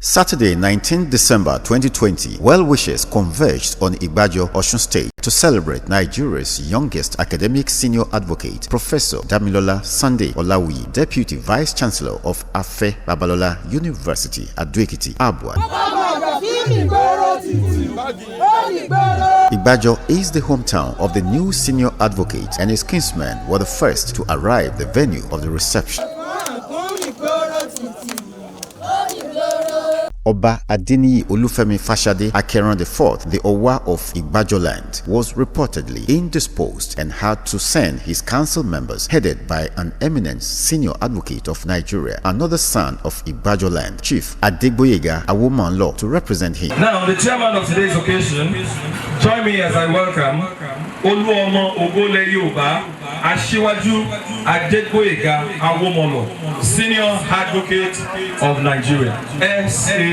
Saturday, 19 December 2020, well-wishers converged on Igbajo, Osun State to celebrate Nigeria's youngest academic senior advocate, Professor Damilola Sunday Olawuyi, Deputy Vice-Chancellor of Damilola University at ABUAD. Igbajo is the hometown of the new senior advocate, and his kinsmen were the first to arrive the venue of the reception. Oba Adeniyi Olufemi Fashade Akeran IV, the Owa of Igbajoland, was reportedly indisposed and had to send his council members, headed by an eminent senior advocate of Nigeria, another son of Igbajoland, Chief Adegboyega Awomanlo, to represent him. Now, the chairman of today's occasion, join me as I welcome Oluomo Ogole Yoba Asiwaju Adegboyega Awomanlo, Senior Advocate of Nigeria, SAN.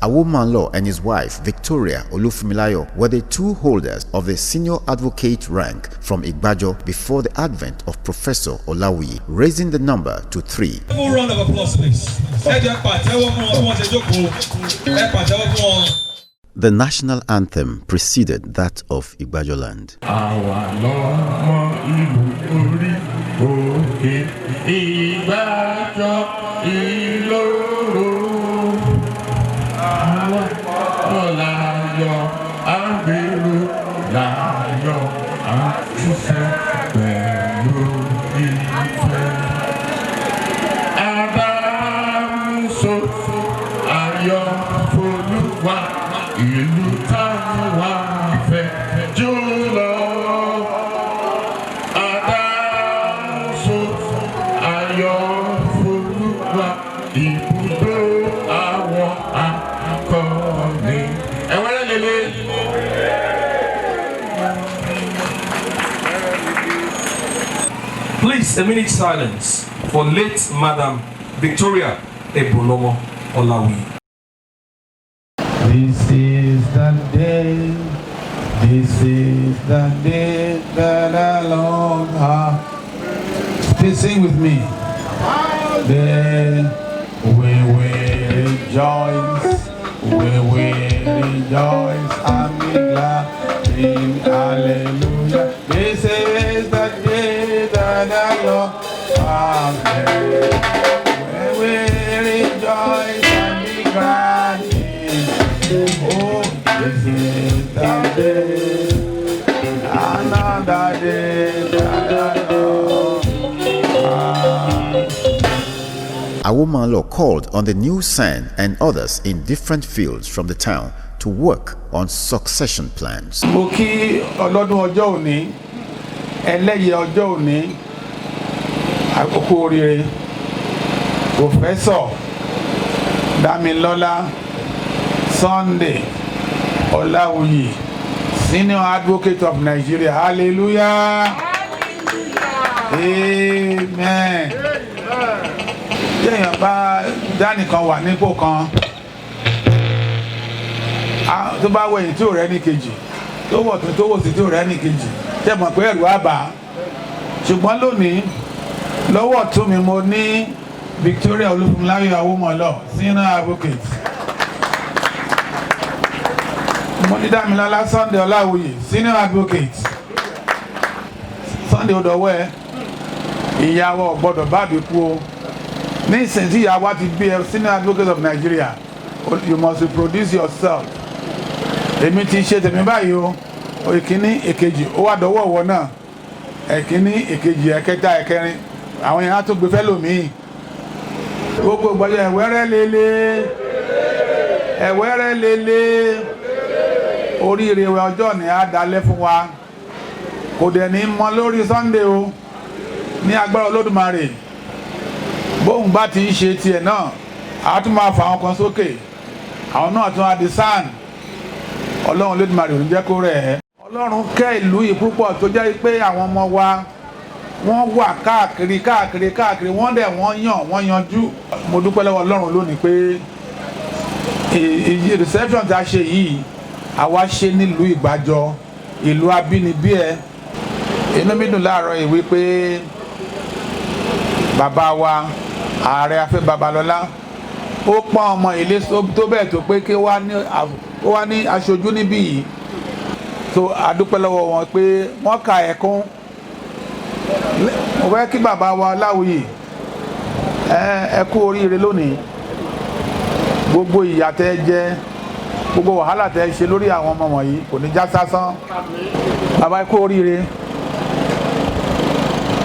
Awomanlo and his wife, Victoria Olufumilayo, were the two holders of the senior advocate rank from Igbajo before the advent of Professor Olawuyi, raising the number to 3. Full round of applause, please. The national anthem preceded that of Igbajoland. Please, a minute silence for late Madam Victoria Ebolomo Olawuyi. This is the day that the Lord has. Please sing with me. Then we will rejoice, and be glad in hallelujah. This is the day that the Lord has made. We will rejoice and be glad in. Oh, this is the day, another day that the Lord has. Awomanlo called on the new son and others in different fields from the town to work on succession plans. Mo kí ọlọ́dún ọjọ́ òní, ẹlẹ́yẹ ọjọ́ òní, àkókò oríire, Professor Damilola Sunday Olawuyi, Senior Advocate of Nigeria. Hallelujah. Amen. Téèyàn bá dánìkan wà nípò kan, tó bá wẹ̀yìn tí ò rẹ́ ní kejì, tó wọ̀ tó wò sí tí ò rẹ́ ní kejì, tẹ́ mọ̀ pé ẹ̀rù á bà á. Ṣùgbọ́n lónìí, lọ́wọ́ tún mi mo ní Victoria Olufumilayo Awomanlo, Senior Advocate. Mo ní Damilola Sunday Olawuyi, Senior Advocate. Sunday odòwò ẹ̀, ìyàwó gbọ́dọ̀ bá bí kú o. Ní ìsìn tí ìyàwó ti gbé ẹ Senior Advocate of Nigeria, you must reproduce yourself. Èmi ti ṣe tèmi báyìí o, ìkíní èkejì, ó wá dọwọ́ ọ̀wọ́ náà. Ẹ̀kíní èkejì ẹ̀kẹta ẹ̀kẹrin, àwọn èèyàn á tún gbé fẹ́lòmíì. Gbogbo gbọ́dọ̀ ẹ̀wẹ́rẹ́ lélẹ̀, oríire ọjọ́ ni á dalẹ̀ fún wa. Kò dẹ̀ ní mọ lórí Sunday o, ní agbára Olódùmarè. Bóun bá ti ń ṣe tiẹ̀ náà, a tún máa fà àwọn kan sókè, àwọn náà tún á di sáàn. Ọlọ́run Olódùmarè ò ní jẹ́ kó rẹ̀ ẹ́. Ọlọ́run kẹ́ ìlú yìí púpọ̀ tó jẹ́ pé àwọn ọmọ wa wọ́n wà káàkiri, wọ́n yanjú. Mo dúpẹ́ lọ́wọ́ Ọlọ́run lónìí pé reception tí a ṣe yìí, àwa ṣe nílùú Ìgbàjọ, ìlú abínibí ẹ. Inú mi dùn láàárọ̀ yìí wípé bàbá wa Ààrẹ Afẹ́ Babalọ́lá ó pọ́n ọmọ ilé tó bẹ́ẹ̀ tó pé kí ó wá ní aṣojú níbí yìí. So adúpẹ́ lọ́wọ́ wọn pé wọ́n ka ẹ̀kún. Mo fẹ́ kí bàbá wa Olawuyi ẹ kú oríire lónìí. Gbogbo ìyà tẹ́ jẹ, gbogbo wàhálà tẹ́ ṣe lórí àwọn ọmọ wọ̀nyí kò ní já sásán. Bàbá ẹ kú oríire.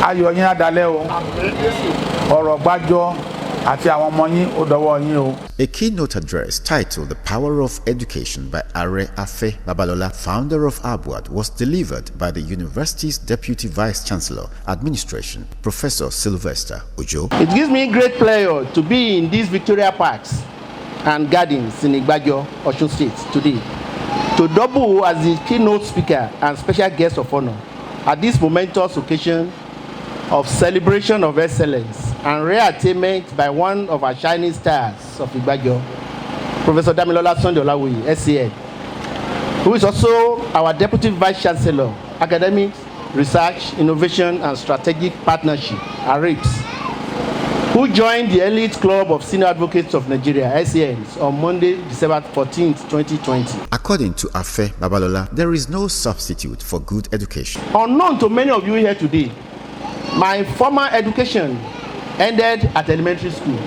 Ayọ̀ yín á dalẹ̀ o. Ọ̀rọ̀ gbájọ́ àti àwọn ọmọ yín ó dọwọ́ yín o. A keynote address titled The Power of Education by Ààrẹ Afẹ́ Babalola, founder of ABUAD, was delivered by the university's Deputy Vice-Chancellor, Administration, Professor Sylvester Ojo. It gives me great pleasure to be in these Victoria Parks and Gardens in Igbajoland, Osun State today, to double as the keynote speaker and special guest of honor at this momentous occasion of celebration of excellence and rare attainment by one of our shining stars of Igbajoland, Professor Damilola Olawuyi, SCN, who is also our Deputy Vice-Chancellor, Academics, Research, Innovation and Strategic Partnership, ARIPS, who joined the elite club of senior advocates of Nigeria, SCNs, on Monday, December 14, 2020. According to Afẹ́ Babalola, there is no substitute for good education. Unknown to many of you here today, my former education ended at elementary school.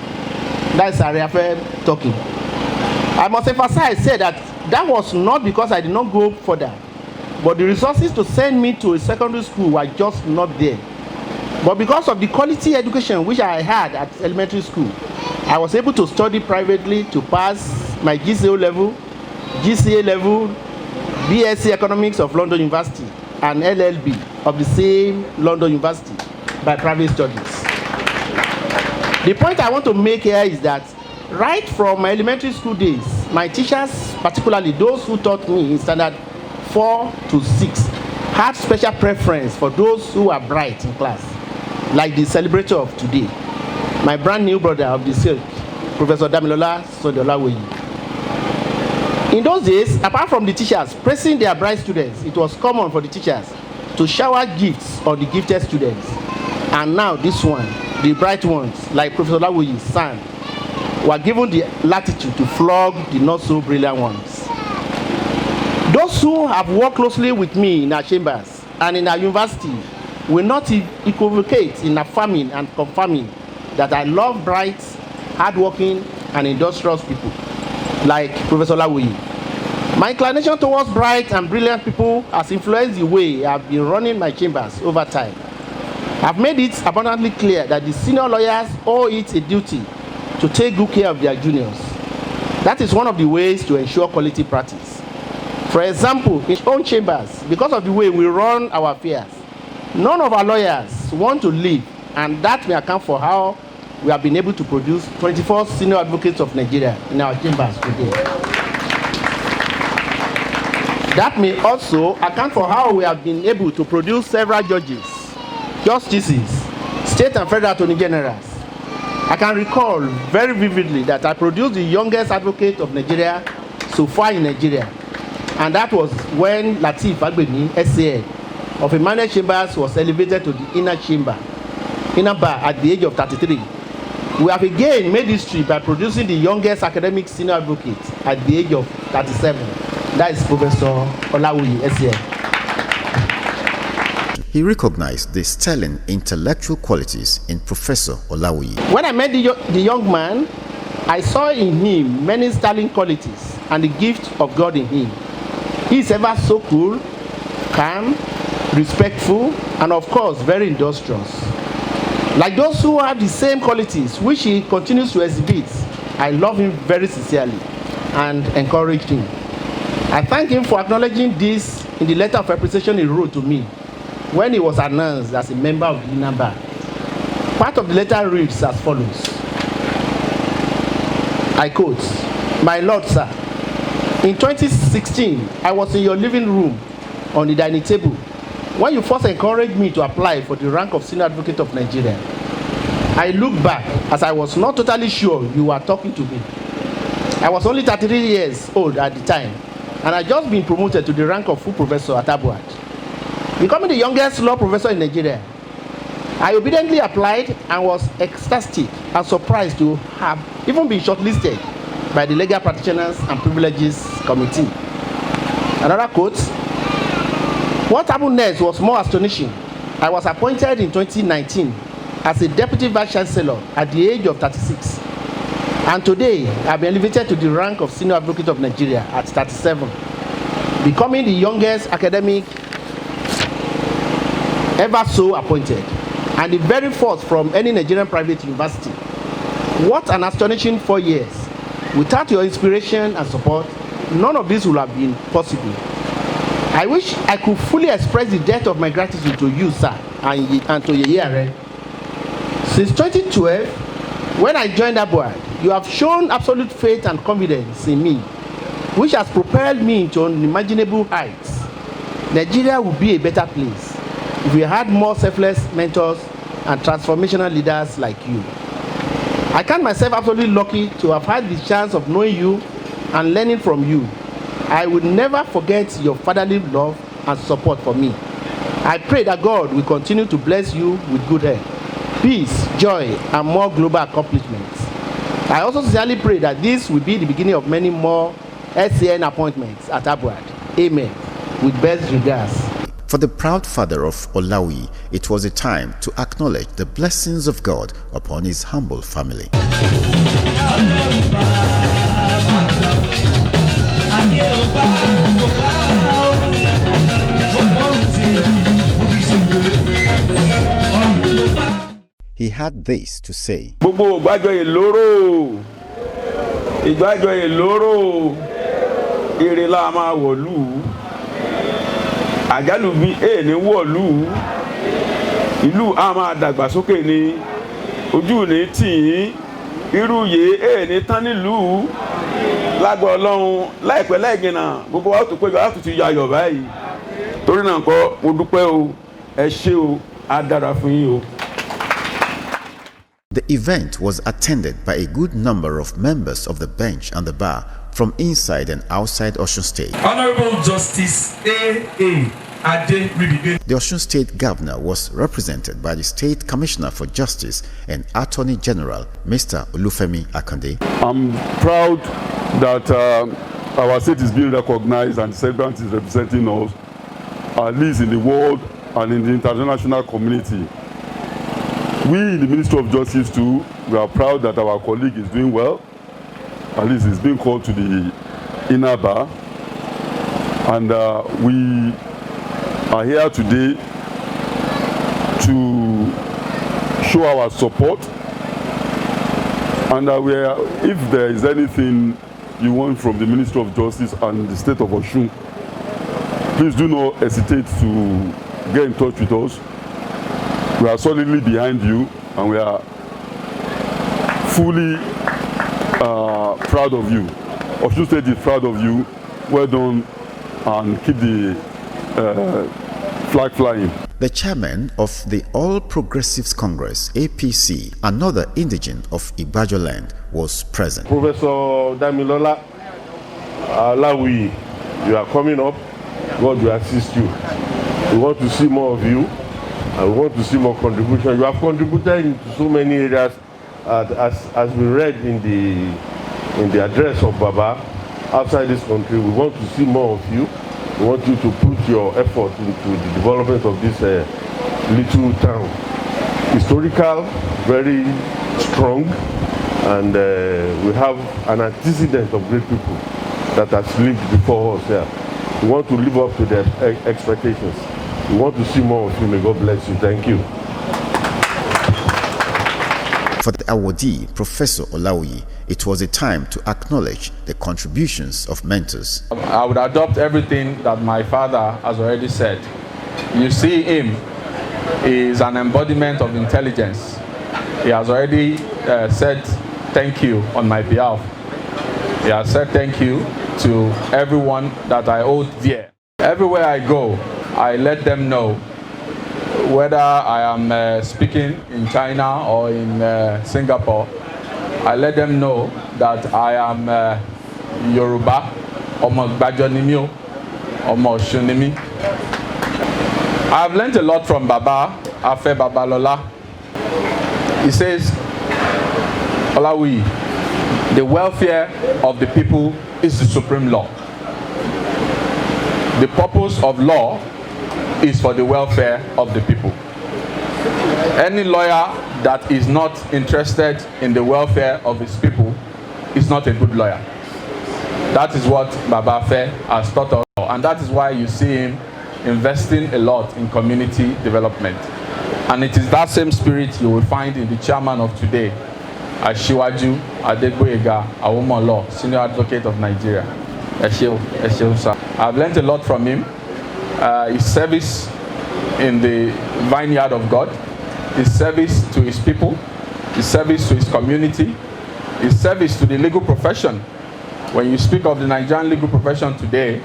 That's Ààrẹ Afẹ́ talking. I must emphasize, say that was not because I did not go further, but the resources to send me to a secondary school were just not there. But because of the quality education which I had at elementary school, I was able to study privately to pass my GCE level, BSc Economics of London University, and LLB of the same London University by private studies. The point I want to make here is that right from my elementary school days, my teachers, particularly those who taught me in standard 4 to 6, had special preference for those who are bright in class, like the celebrator of today, my brand new brother of the silk, Professor Damilola Olawuyi. In those days, apart from the teachers praising their bright students, it was common for the teachers to shower gifts on the gifted students. And now this one, the bright ones, like Professor Olawuyi's son, were given the latitude to flog the not so brilliant ones. Those who have worked closely with me in our chambers and in our university will not equivocate in affirming and confirming that I love bright, hardworking, and industrious people like Professor Olawuyi. My inclination towards bright and brilliant people has influenced the way I have been running my chambers over time. I've made it abundantly clear that the senior lawyers owe it a duty to take good care of their juniors. That is one of the ways to ensure quality practice. For example, in own chambers, because of the way we run our affairs, none of our lawyers want to leave, and that may account for how we have been able to produce 24 senior advocates of Nigeria in our chambers today. That may also account for how we have been able to produce several judges, justices, state and federal attorney generals. I can recall very vividly that I produced the youngest advocate of Nigeria so far in Nigeria, and that was when Lateef Fagbemi, SCN, of Emmanuel Chambers was elevated to the inner bar at the age of 33. We have again made history by producing the youngest academic senior advocate at the age of 37. That is Professor Olawuyi, SCN. He recognized the sterling intellectual qualities in Professor Olawuyi. When I met the young man, I saw in him many sterling qualities and the gift of God in him. He is ever so cool, calm, respectful, and of course, very industrious. Like those who have the same qualities which he continues to exhibit, I love him very sincerely and encourage him. I thank him for acknowledging this in the letter of appreciation he wrote to me when he was announced as a member of the inner bar. Part of the letter reads as follows. I quote, "My Lord, sir, in 2016, I was in your living room on the dining table when you first encouraged me to apply for the rank of Senior Advocate of Nigeria. I look back as I was not totally sure you were talking to me. I was only 33 years old at the time, and I had just been promoted to the rank of full professor at ABUAD, becoming the youngest law professor in Nigeria. I obediently applied and was ecstatic and surprised to have even been shortlisted by the Legal Practitioners and Privileges Committee. Another quote, what happened next was more astonishing. I was appointed in 2019 as a Deputy Vice-Chancellor at the age of 36. And today, I've been elevated to the rank of Senior Advocate of Nigeria at 37, becoming the youngest academic ever so appointed, and the very first from any Nigerian private university. What an astonishing 4 years. Without your inspiration and support, none of this would have been possible. I wish I could fully express the depth of my gratitude to you, sir, and to Yeyare. Since 2012, when I joined ABUAD, you have shown absolute faith and confidence in me, which has propelled me to unimaginable heights. Nigeria would be a better place if we had more selfless mentors and transformational leaders like you. I count myself absolutely lucky to have had the chance of knowing you and learning from you. I will never forget your fatherly love and support for me. I pray that God will continue to bless you with good health, peace, joy, and more global accomplishments. I also sincerely pray that this will be the beginning of many more SCN appointments at ABUAD. Amen. With best regards. For the proud father of Olawuyi, it was a time to acknowledge the blessings of God upon his humble family. He had this to say. Àjálù bí ní wọ̀lú ìlú a máa dàgbàsókè ní ojú ní tìyín irú yé ní tán nílùú lágbà Ọlọ́run láìpẹ́ láìgìnà gbogbo wa tó péjọ láti ti yayọ̀ báyìí torí náà kọ́ mo dúpẹ́ o ẹ ṣé o á dára fún yín o. The event was attended by a good number of members of the bench and the bar from inside and outside Osun State. Honorable Justice A.A. Ade. The Osun State Governor was represented by the State Commissioner for Justice and Attorney General, Mr. Olufemi Akande. I'm proud that our state is being recognized and the celebrant is representing us, at least in the world and in the international community. We in the Ministry of Justice too, we are proud that our colleague is doing well. At least it's being called to the inner bar. And we are here today to show our support. And if there is anything you want from the Ministry of Justice and the State of Osun, please do not hesitate to get in touch with us. We are solidly behind you and we are fully proud of you. Osun State is proud of you. Well done and keep the flag flying. The chairman of the All Progressives Congress, APC, another indigent of Igbajoland, was present. Professor Damilola, Olawuyi, you are coming up. God will assist you. We want to see more of you and we want to see more contribution. You have contributed into so many areas as we read in the address of Baba outside this country. We want to see more of you. We want you to put your effort into the development of this little town. Historical, very strong, and we have an antecedent of great people that has lived before us here. We want to live up to their expectations. We want to see more of you. May God bless you. Thank you. For the awardee, Professor Olawuyi, it was a time to acknowledge the contributions of mentors. I would adopt everything that my father has already said. You see him, he is an embodiment of intelligence. He has already said thank you on my behalf. He has said thank you to everyone that I hold dear. Everywhere I go, I let them know, whether I am speaking in China or in Singapore, I let them know that I am Yoruba, Omo Igbajonimi, Omo Osunimi. I have learned a lot from Baba Afe Babalola. He says, Olawuyi, the welfare of the people is the supreme law. The purpose of law is for the welfare of the people. Any lawyer that is not interested in the welfare of his people is not a good lawyer. That is what Baba Afe has taught us, and that is why you see him investing a lot in community development. And it is that same spirit you will find in the chairman of today, Asiwaju Adegboyega Awomolo, Senior Advocate of Nigeria. I've learned a lot from him. His service in the vineyard of God, his service to his people, his service to his community, his service to the legal profession. When you speak of the Nigerian legal profession today,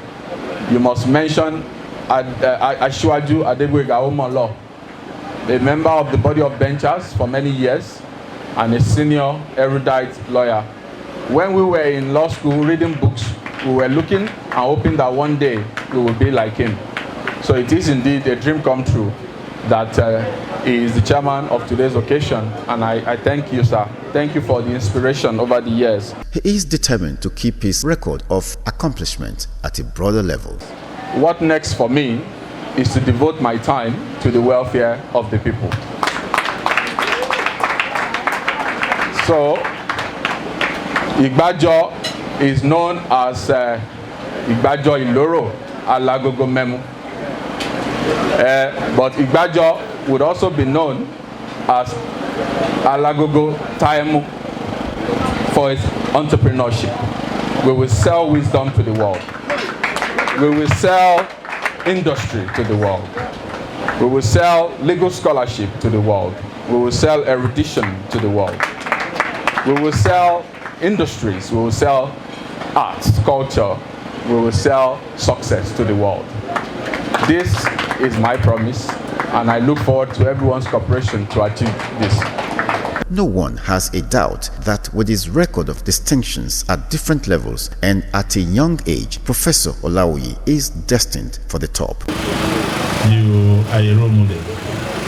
you must mention Asiwaju Adegboyega Awomolo, a member of the body of benchers for many years and a senior erudite lawyer. When we were in law school reading books, we were looking and hoping that one day we will be like him. So it is indeed a dream come true that he is the chairman of today's occasion, and I thank you, sir. Thank you for the inspiration over the years. He is determined to keep his record of accomplishment at a broader level. What next for me is to devote my time to the welfare of the people. So, Igbajo is known as Igbajo Iloro Alagogo Memu. But Igbajo would also be known as Alagogo Taemu for its entrepreneurship. We will sell wisdom to the world. We will sell industry to the world. We will sell legal scholarship to the world. We will sell erudition to the world. We will sell industries. We will sell arts, culture. We will sell success to the world. This is my promise, and I look forward to everyone's cooperation to achieve this. No one has a doubt that with his record of distinctions at different levels and at a young age, Professor Olawuyi is destined for the top. You are a role model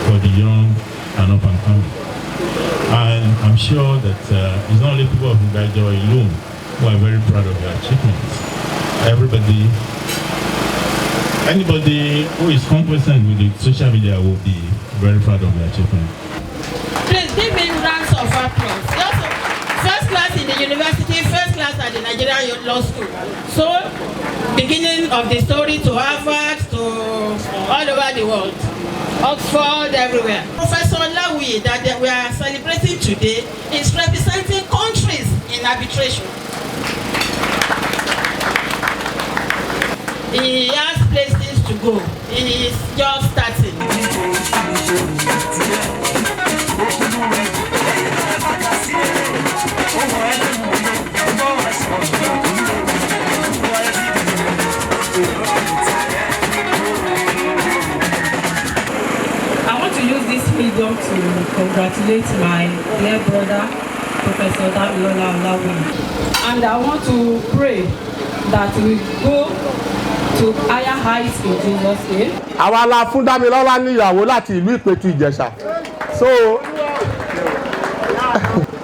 for the young and up and coming. And I'm sure that it's not only people of Igbajo alone who are very proud of your achievements. Anybody who is conversant with the social media will be very proud of your achievement. Please give me rounds of applause. Also, first class in the university, first class at the Nigerian Law School. So, beginning of the story to Harvard, to all over the world. Oxford, everywhere. Professor Olawuyi that we are celebrating today is representing countries in arbitration. He has places to go. He is just starting. I want to use this medium to congratulate my dear brother, Professor Damilola Olawuyi. And I want to pray that we go to higher heights in Jesus' name. Àwa la fún Damilola níyàwó láti ìlú Ìpẹ̀tù Ìjẹ̀ṣà. So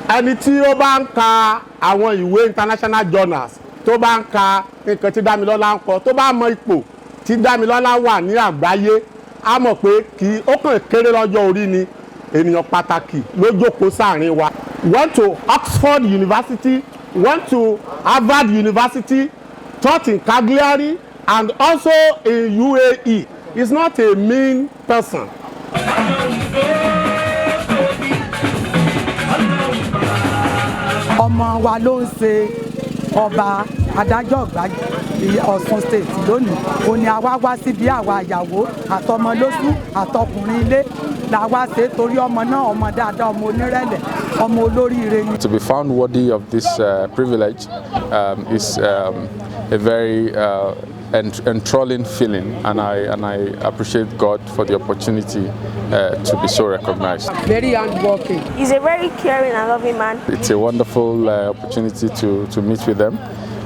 ẹni tí ó bá ń ka àwọn ìwé international journals tó bá ń ka nǹkan tí Damilola ń kọ tó bá mọ ipò tí Damilola wà ní àgbáyé á mọ̀ pé kí ó kàn kéré lọ́jọ́ orí ni ènìyàn pàtàkì ló jókòó sáàrin wa. Went to Oxford University, went to Harvard University, taught in Cagliari and also in UAE. He's not a mean person. Ọmọ wa ló ń ṣe ọba adájọ́ Ọ̀ṣun state lónìí. Ó ní àwa wá síbi àwa ìyàwó àtọmọ lóṣù àtọkùnrin ilé la wá ṣe torí ọmọ náà ọmọ dáadáa ọmọ onírẹ̀lẹ̀ ọmọ olóríire ni. To be found worthy of this privilege is a very enthralling feeling, and I appreciate God for the opportunity to be so recognized. Very hardworking. He's a very caring and loving man. It's a wonderful opportunity to meet with them,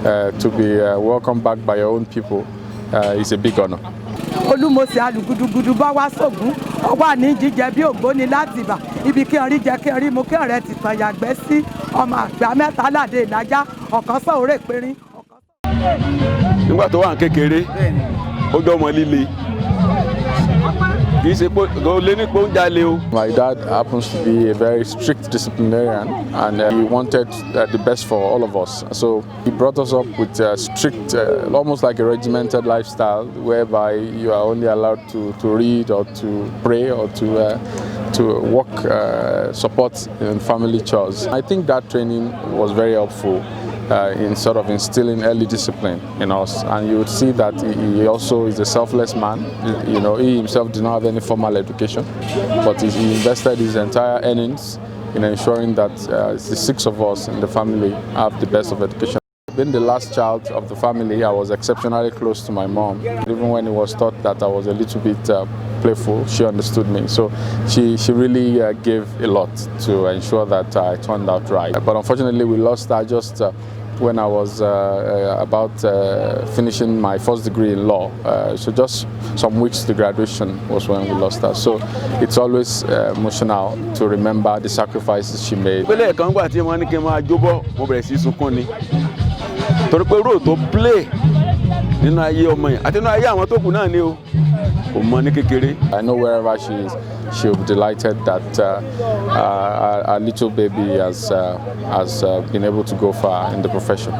to be welcomed back by your own people. It's a big honor. olúmọ̀ọ́sẹ̀ alùgùdùgùdù bá wá sógun ọwọ́ àní jíjẹ bí ògbóni láti bà ibi kí n rí jẹ kí n rí mu kí ọ̀rẹ́ ti tàn yàgbẹ́ sí ọmọ àgbà mẹ́ta ládé ìlàjá ọ̀kan sọ̀rọ̀ pérín. nígbà tó wà ní kékeré ó jọ ọmọ líle kì í ṣe pé ó lé ní pé ó ń jalè o. My dad happens to be a very strict disciplinarian, and he wanted the best for all of us. So he brought us up with a strict, almost like a regimented lifestyle, whereby you are only allowed to read or to pray or to work, support in family chores. I think that training was very helpful in sort of instilling early discipline in us, and you would see that he also is a selfless man. You know, he himself did not have any formal education, but he invested his entire earnings in ensuring that the 6 of us in the family have the best of education. Being the last child of the family, I was exceptionally close to my mom. Even when it was thought that I was a little bit playful, she understood me. So she really gave a lot to ensure that I turned out right. But unfortunately, we lost her just when I was about finishing my first degree in law. So just some weeks to graduation was when we lost her. So it's always emotional to remember the sacrifices she made. Torí pé role tó play nínú ayé ọmọ yẹn àti nínú ayé àwọn tó kù náà ni o kò mọ ní kékeré. I know wherever she is, she'll be delighted that our little baby has been able to go far in the profession.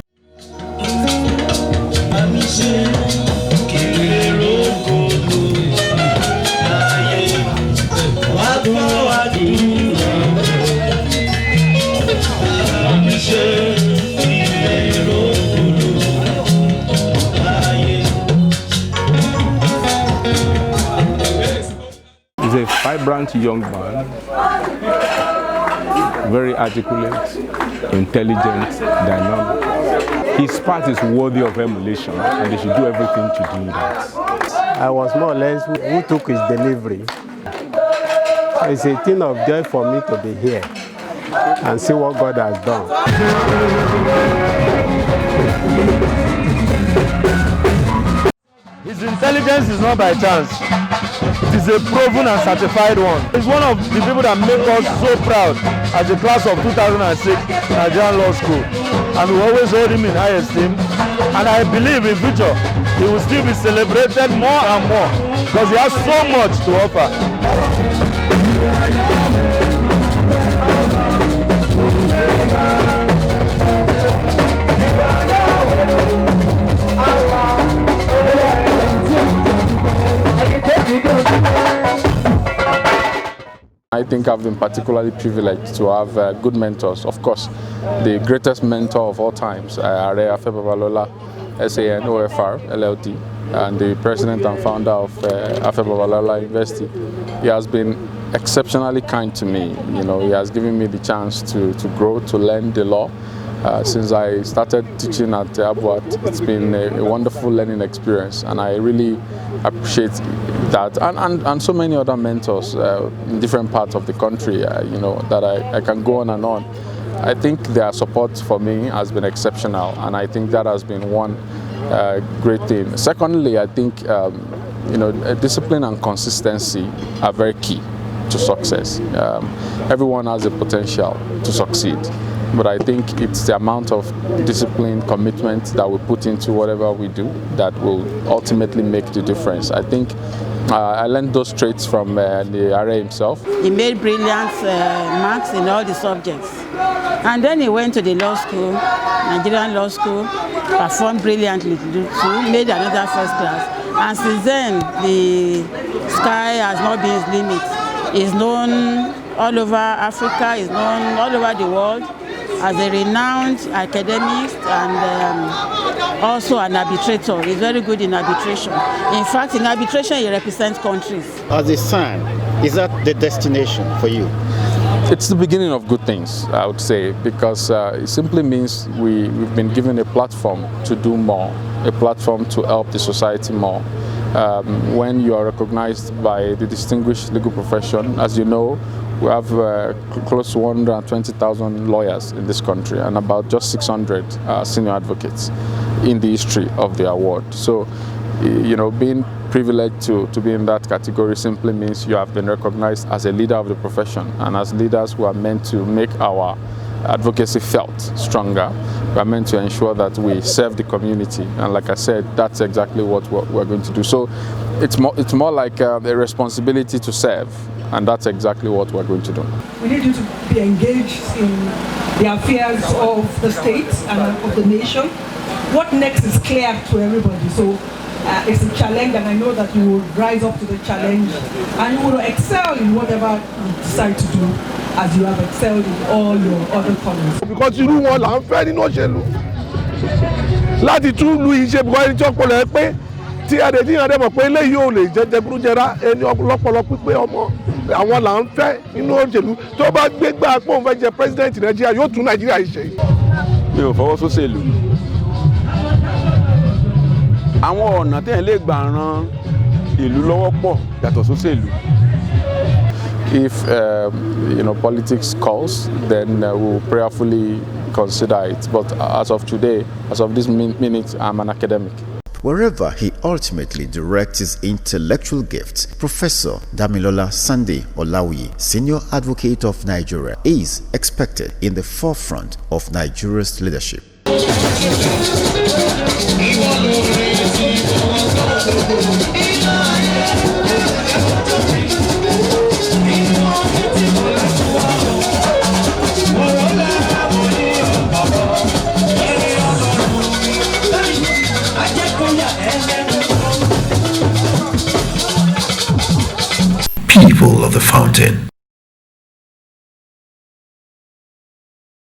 He's a vibrant young man, very articulate, intelligent, dynamic. His path is worthy of emulation, and they should do everything to do that. I was more or less who took his delivery. It's a thing of joy for me to be here and see what God has done. His intelligence is not by chance. It is a proven and certified one. He's one of the people that make us so proud as the class of 2006 Nigerian Law School. And we always hold him in high esteem. And I believe in future he will still be celebrated more and more because he has so much to offer. I think I've been particularly privileged to have good mentors. Of course, the greatest mentor of all times, Damilola, SAN, OFR, LLD, and the president and founder of Damilola University. He has been exceptionally kind to me. You know, he has given me the chance to grow, to learn the law. Since I started teaching at ABUAD, it's been a wonderful learning experience, and I really appreciate that. And so many other mentors in different parts of the country, you know, that I can go on and on. I think their support for me has been exceptional, and I think that has been one great thing. Secondly, I think you know, discipline and consistency are very key to success. Everyone has the potential to succeed, but I think it's the amount of discipline, commitment that we put into whatever we do that will ultimately make the difference. I think I learned those traits from the RA himself. He made brilliant marks in all the subjects. And then he went to the law school, Nigerian law school, performed brilliantly too, made another first class. And since then, the sky has not been his limit. He's known all over Africa, he's known all over the world as a renowned academic and also an arbitrator. He's very good in arbitration. In fact, in arbitration, he represents countries. As a son, is that the destination for you? It's the beginning of good things, I would say, because it simply means we've been given a platform to do more, a platform to help the society more. When you are recognized by the distinguished legal profession, as you know, we have close to 120,000 lawyers in this country and about just 600 senior advocates in the history of the award. So, you know, being privilege to be in that category simply means you have been recognized as a leader of the profession, and as leaders who are meant to make our advocacy felt stronger. We are meant to ensure that we serve the community, and like I said, that's exactly what we're going to do. So it's more like a responsibility to serve, and that's exactly what we're going to do. We need you to be engaged in the affairs of the state and of the nation. What next is clear to everybody. So it's a challenge, and I know that you will rise up to the challenge and you will excel in whatever you decide to do, as you have excelled in all your other colleagues. Because irú wọn là ń fẹ́ nínú òṣèlú láti tún lu iṣẹ́ bùkọ́ ẹni tí ọpọlọ ẹ pé tí adédìyàn dẹ̀ mọ̀ pé eléyìí ò lè jẹ́ jẹgúdújẹrá ẹni ọpọlọ pípé ọmọ àwọn là ń fẹ́ nínú òṣèlú tó bá gbégbá pé òun fẹ́ jẹ president Nàìjíríà yóò tún Nàìjíríà yìí ṣe. Mi ò fọwọ́ sóṣèlú. Àwọn ọ̀nà tẹ̀ lè gbà ran ìlú lọ́wọ́ pọ̀ yàtọ̀ sóṣèlú. If politics calls, then we'll prayerfully consider it. But as of today, as of this minute, I'm an academic. Wherever he ultimately directs his intellectual gifts, Professor Damilola Olawuyi, Senior Advocate of Nigeria, is expected in the forefront of Nigeria's leadership. People of the Fountain.